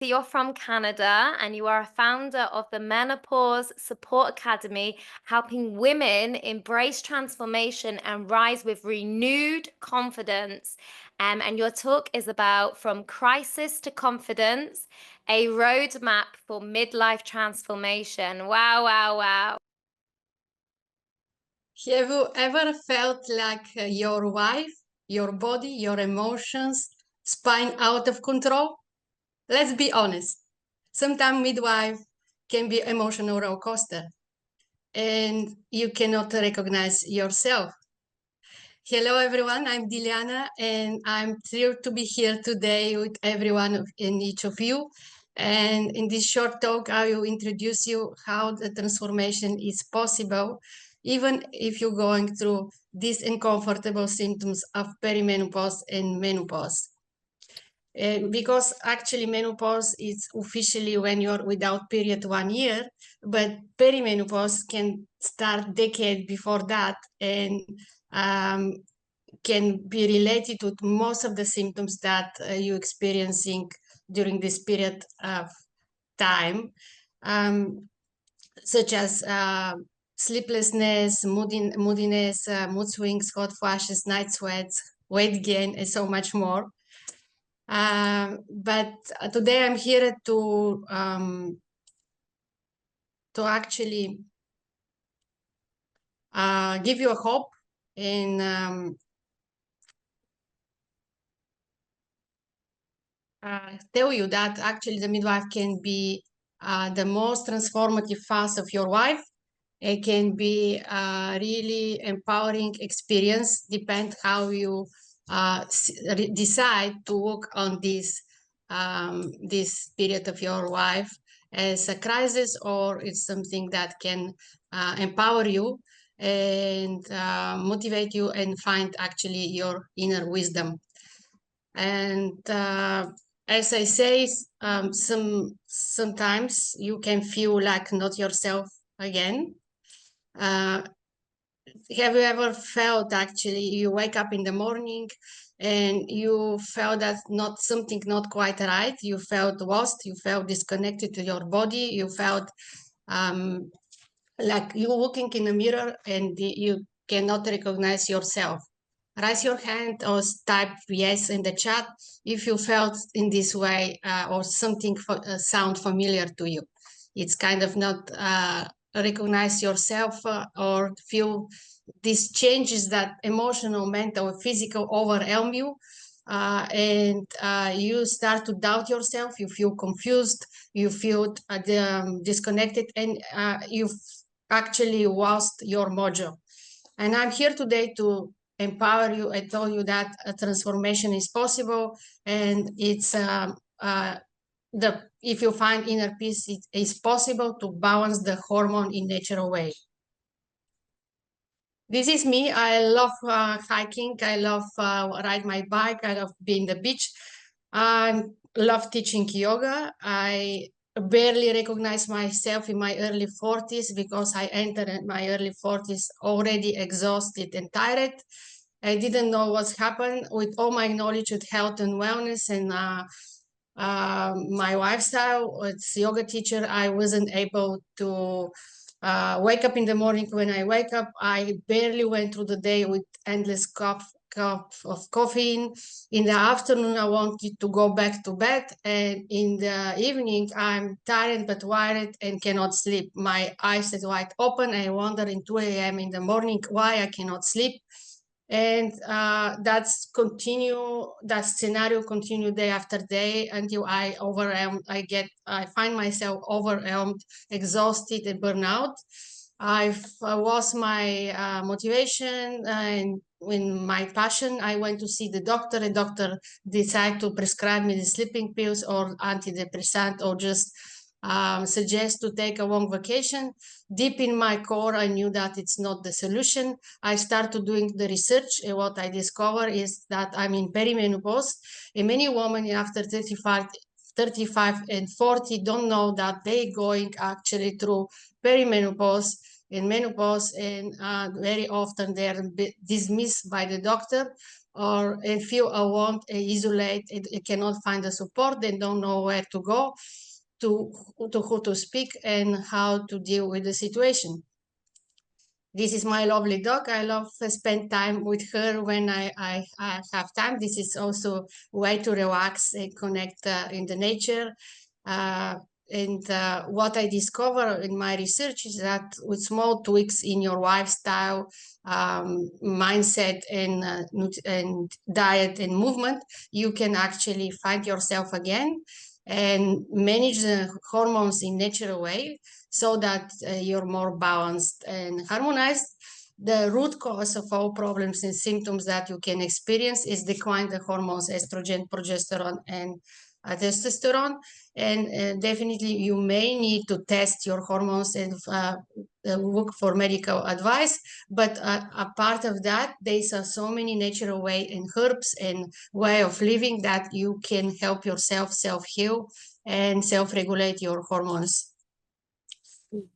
So you're from Canada and you are a founder of the Menopause Support Academy, helping women embrace transformation and rise with renewed confidence. And your talk is about From Crisis to Confidence, a roadmap for midlife transformation. Wow, wow, wow. Have you ever felt like your wife, your body, your emotions spine out of control? Let's be honest. Sometimes midwife can be emotional roller coaster and you cannot recognize yourself. Hello everyone, I'm Dilyana and I'm thrilled to be here today with everyone and each of you. And in this short talk, I will introduce you how the transformation is possible, even if you're going through these uncomfortable symptoms of perimenopause and menopause. Because actually menopause is officially when you're without period 1 year, but perimenopause can start decade before that and um, can be related to most of the symptoms that you're experiencing during this period of time, um, such as sleeplessness, moodiness, mood swings, hot flashes, night sweats, weight gain, and so much more. But today I'm here to actually give you a hope and tell you that actually the midwife can be the most transformative phase of your life. It can be a really empowering experience, depend how you decide to work on this period of your life as a crisis, or it's something that can empower you and motivate you and find actually your inner wisdom. And as I say, sometimes you can feel like not yourself again. Have you ever felt actually you wake up in the morning and you felt that not something not quite right? You felt lost, you felt disconnected to your body, you felt like you're looking in a mirror and you cannot recognize yourself. Raise your hand or type yes in the chat if you felt in this way or something sound familiar to you. It's kind of not recognize yourself or feel these changes that emotional, mental, physical overwhelm you. And you start to doubt yourself, you feel confused, you feel disconnected, and you actually lost your mojo. And I'm here today to empower you and tell you that a transformation is possible, and it's if you find inner peace, it is possible to balance the hormone in natural way. This is me. I love hiking. I love ride my bike. I love being the beach. I love teaching yoga. I barely recognize myself in my early 40s because I entered my early 40s already exhausted and tired. I didn't know what's happened with all my knowledge with health and wellness and my lifestyle as yoga teacher. I wasn't able to wake up in the morning. When I wake up, I barely went through the day with endless cup of caffeine. In the afternoon, I wanted to go back to bed, and in the evening, I'm tired but wired and cannot sleep. My eyes are wide open. I wonder in 2 a.m. in the morning why I cannot sleep. And that scenario continue day after day until I find myself overwhelmed, exhausted, and burnout. I've lost my motivation and in my passion. I went to see the doctor. The doctor decided to prescribe me the sleeping pills or antidepressant, or just suggest to take a long vacation. Deep in my core, I knew that it's not the solution. I started doing the research, and what I discovered is that I'm in perimenopause, and many women after 35 and 40 don't know that they going actually through perimenopause and menopause, and very often they're dismissed by the doctor or feel alone, isolated, cannot find the support, they don't know where to go, to who to speak and how to deal with the situation. This is my lovely dog. I love to spend time with her when I have time. This is also a way to relax and connect in the nature. And what I discover in my research is that with small tweaks in your lifestyle, mindset, and diet and movement, you can actually find yourself again and manage the hormones in natural way, so that you're more balanced and harmonized. The root cause of all problems and symptoms that you can experience is decline the hormones estrogen, progesterone, and testosterone. And definitely you may need to test your hormones and look for medical advice. But a part of that, there's so many natural way and herbs and way of living that you can help yourself self-heal and self-regulate your hormones.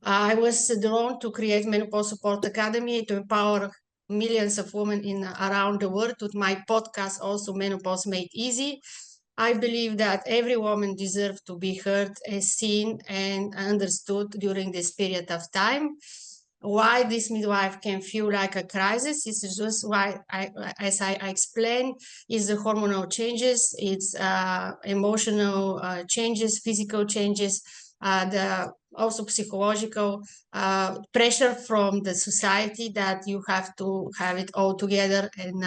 I was drawn to create Menopause Support Academy to empower millions of women around the world with my podcast, also Menopause Made Easy. I believe that every woman deserves to be heard, seen, and understood during this period of time. Why this midwife can feel like a crisis is just why, as I explained, is the hormonal changes, it's emotional changes, physical changes, the also psychological pressure from the society that you have to have it all together, and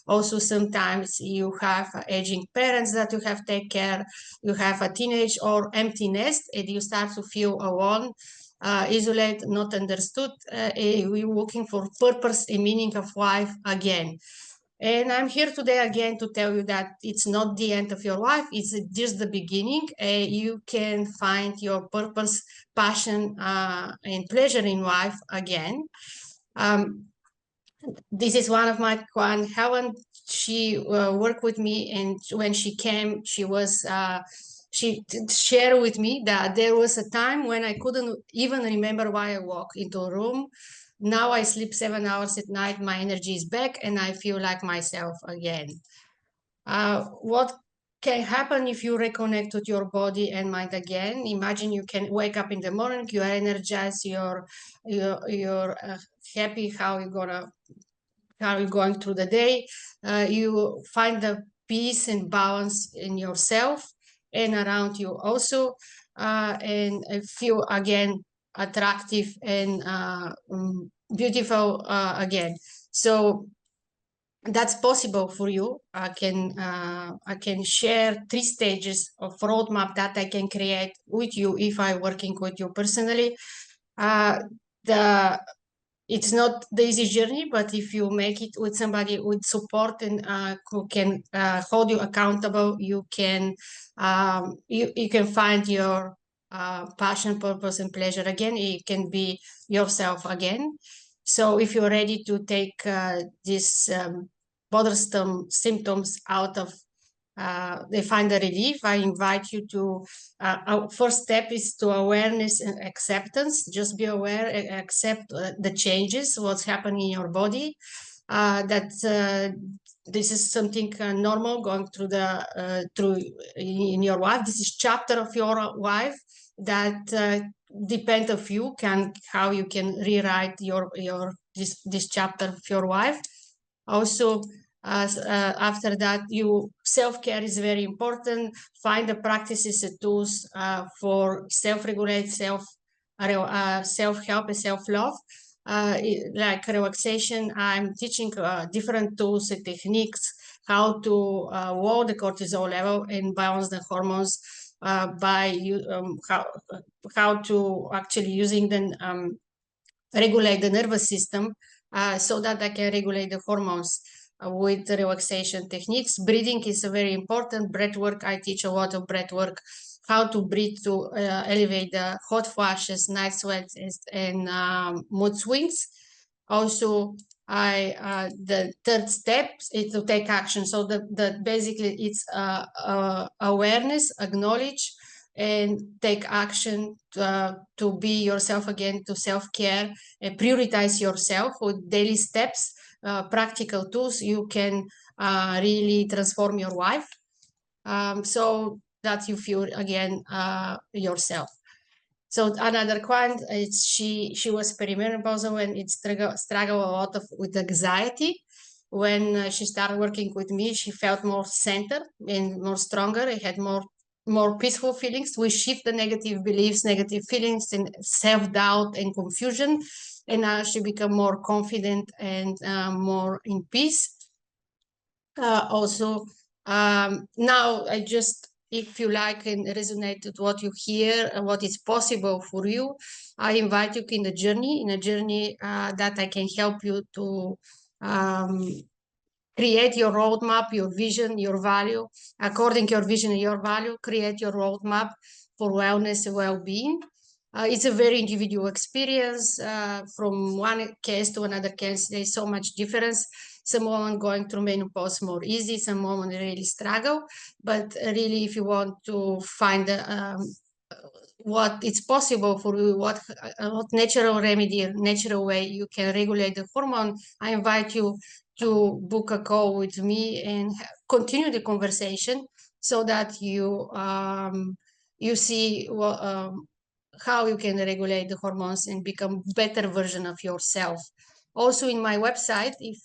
also sometimes you have aging parents that you have to take care, you have a teenage or empty nest, and you start to feel alone, isolated, not understood. We're looking for purpose and meaning of life again. And I'm here today again to tell you that it's not the end of your life, it's just the beginning. You can find your purpose, passion, and pleasure in life again. This is one of my clients, Helen. She worked with me, and when she came, she shared with me that there was a time when I couldn't even remember why I walked into a room. Now I sleep 7 hours at night, my energy is back, and I feel like myself again. What can happen if you reconnect with your body and mind again? Imagine you can wake up in the morning, you are energized, you're happy how you're going through the day. You find the peace and balance in yourself and around you also, and feel again attractive and beautiful again. So that's possible for you. I can share 3 stages of roadmap that I can create with you if I'm working with you personally. It's not the easy journey, but if you make it with somebody with support and who can hold you accountable, you can find your passion, purpose, and pleasure again. You can be yourself again. So if you're ready to take these bothersome symptoms out of, they find a relief, I invite you to, our first step is to awareness and acceptance. Just be aware, accept the changes, what's happening in your body, that this is something normal going through through in your life. This is chapter of your life that depend of you, how you can rewrite this chapter of your life. Also, after that, self-care is very important. Find the practices and tools for self-regulate, self-help and self-love. Like relaxation, I'm teaching different tools and techniques, how to lower the cortisol level and balance the hormones by how to actually using the regulate the nervous system so that I can regulate the hormones with the relaxation techniques. Breathing is very important. Breath work, I teach a lot of breath work, how to breathe to elevate the hot flashes, night sweats, and mood swings. Also, the third step is to take action. So basically it's awareness, acknowledge, and take action to be yourself again, to self-care, and prioritize yourself with daily steps, practical tools. You can really transform your life, so that you feel again yourself. So another client, she was perimenopausal and it struggle a lot with anxiety. When she started working with me, she felt more centered and more stronger. It had more peaceful feelings. We shift the negative beliefs, negative feelings, and self-doubt and confusion. And now she become more confident and more in peace. Also, now I just, if you like and resonate with what you hear and what is possible for you, I invite you in a journey that I can help you to um, create your roadmap, your vision, your value. According to your vision and your value, create your roadmap for wellness and well-being. It's a very individual experience. From one case to another case, there's so much difference. Some women going through menopause more easy, some women really struggle. But really, if you want to find what it's possible for you, what natural remedy, natural way you can regulate the hormone, I invite you to book a call with me and continue the conversation so that you see how you can regulate the hormones and become better version of yourself. Also in my website, if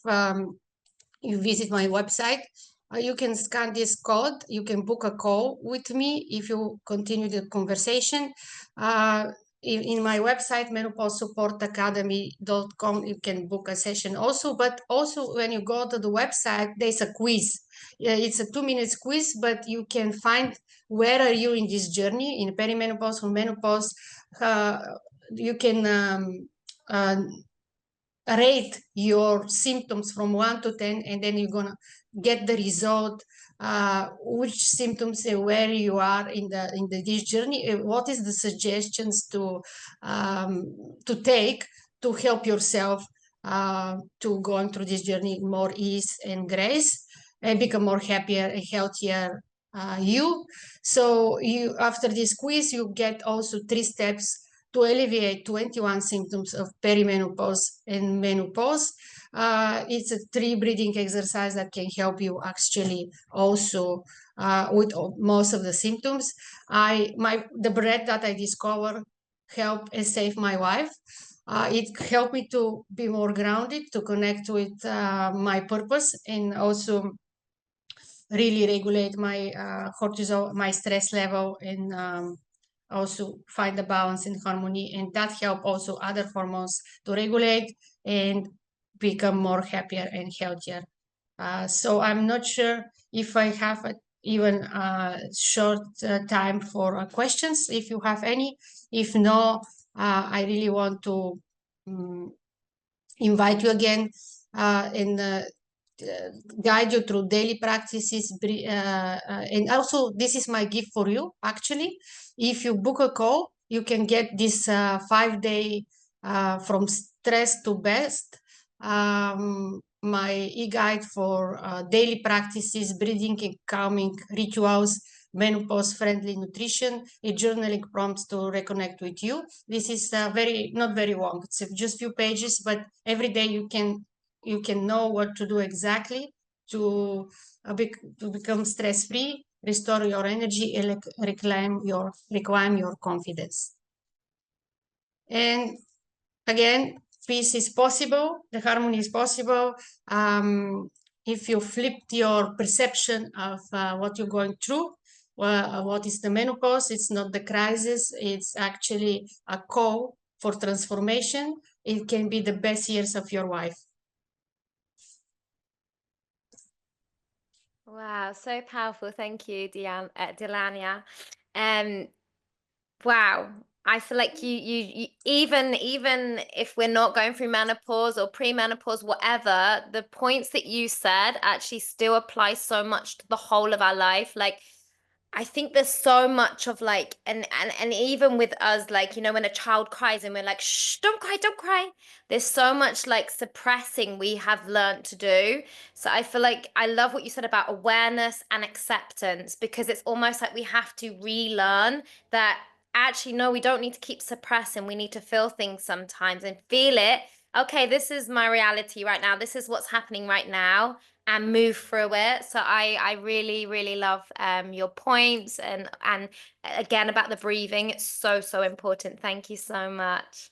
you visit my website, you can scan this code, you can book a call with me if you continue the conversation. In my website, menopausesupportacademy.com, you can book a session also, but also when you go to the website, there's a quiz. It's a 2 minute quiz, but you can find where are you in this journey, in perimenopause or menopause. You can rate your symptoms from 1 to 10, and then you're gonna get the result, which symptoms and where you are in this journey, what is the suggestions to take to help yourself to going through this journey more ease and grace and become more happier and healthier you. So you, after this quiz, you get also 3 steps to alleviate 21 symptoms of perimenopause and menopause. It's a 3 breathing exercise that can help you actually also with most of the symptoms. The breath that I discovered helped and saved my life. It helped me to be more grounded, to connect with my purpose, and also really regulate my cortisol, my stress level, and also find the balance and harmony. And that help also other hormones to regulate and become more happier and healthier. So I'm not sure if I have even a short time for questions, if you have any. If no, I really want to invite you again and guide you through daily practices. And also, this is my gift for you, actually. If you book a call, you can get this 5 day from stress to best, my e-guide for daily practices, breathing and calming rituals, menopause-friendly nutrition, a journaling prompts to reconnect with you. This is not very long. It's just few pages, but every day you can know what to do exactly to become stress-free, restore your energy, and reclaim your confidence. And again, peace is possible, the harmony is possible. If you flipped your perception of what you're going through, what is the menopause? It's not the crisis, it's actually a call for transformation. It can be the best years of your life. Wow, so powerful. Thank you, Dilyana. Um, wow. I feel like you even if we're not going through menopause or pre-menopause, whatever, the points that you said actually still apply so much to the whole of our life. Like, I think there's so much of like, and even with us, like, when a child cries and we're like, shh, don't cry, don't cry. There's so much like suppressing we have learned to do. So I feel like I love what you said about awareness and acceptance, because it's almost like we have to relearn that actually, no, we don't need to keep suppressing. We need to feel things sometimes and feel it. Okay, this is my reality right now. This is what's happening right now. and move through it. So I really, really love your points, and again about the breathing. It's so, so important. Thank you so much.